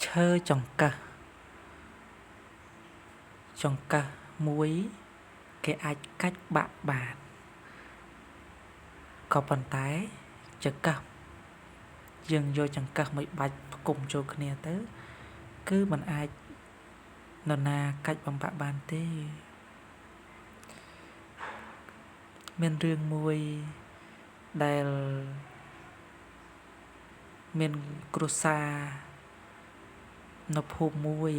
ឈើចង្កឹះមួយគេអាចកាច់បាក់បានក៏ប៉ុន្តែចង្កឹះយើងយកចង្កឹះមួយបាច់ផ្គុំចូលគ្នាទៅគឺมันអាចនរណាកាច់បំបាក់បានទេមានរឿងមួយដែលមានគ្រួសារនៅភូមិមួយ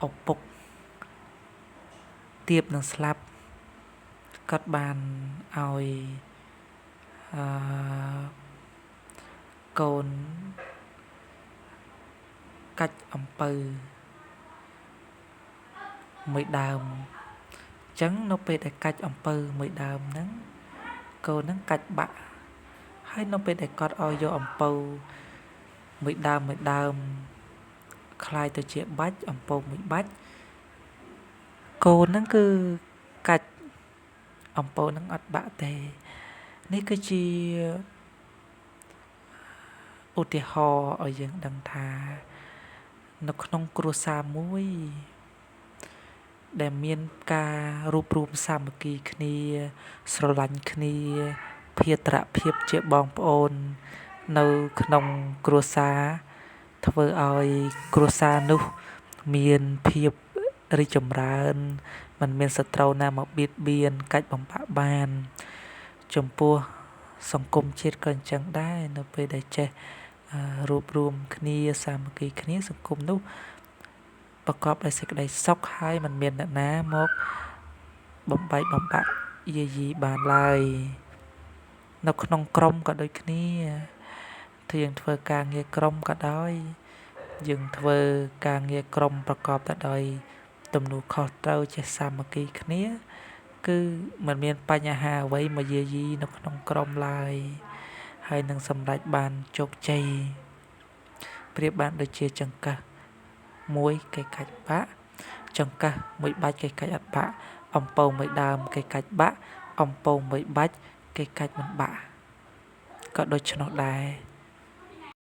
ឪពុកទៀបនឹងស្លាប់គាត់បានឲ្យកូនកាច់អំពៅមួយដើមអញ្ចឹងនៅពេលដែលកាច់អំពៅមួយដើមហ្នឹងកូនហ្នឹងកាច់បាក់ហើយនៅពេលដែលគាត់ឲ្យយកអំពៅមួយដើមคล้ายទៅជាបាច់អំពៅមួយបាច់កូនហ្នឹងគឺកាច់អំពៅហ្នឹងអត់បាក់ទេនេះគឺជាឧទាហរណ៍ឲ្យយើងដឹងថានៅក្នុងគ្រួសារមួយដែលមានការរួបរวมសាមគ្គីគ្នាស្រឡាញ់គ្នាភាតរភាពជាបងប្អូននៅក្នុងគ្រួសារធ្វើឲ្យគ្រួសារនោះមានភាពរីកចម្រើនមិនមានសត្រូវណាមកបៀតបៀនកាច់បំផាក់បានចំពោះសង្គមជាតិក៏អញ្ចឹងដែរនៅពេលដែលចេះរួបរวมគ្នាសាមគ្គីគ្នាសង្គមនោះប្រកបដោយសេចក្តីសុខហើយមិនមានអ្នកណាមកបំបែកបំបាក់យាយីបានឡើយនៅក្នុងក្រុមក៏ដូចគ្នាយើងធ្វើការងារក្រុមក៏ដោយយើងធ្វើការងារក្រុមប្រកបទៅដោយទំនួលខុសត្រូវចេះសាមគ្គីគ្នាគឺមិនមានបញ្ហាអ្វីមកយាយីនៅក្នុងក្រុមឡើយហើយនឹងសម្រេចបានជោគជ័យប្រៀបបានដូចជាចង្កឹះមួយគេកាច់បាក់ចង្កឹះមួយបាច់គេកាច់អត់បាក់អំពៅមួយដើមគេកាច់បាក់អំពៅមួយបាច់គេកាច់មិនបាក់ក៏ដូច្នោះដែរ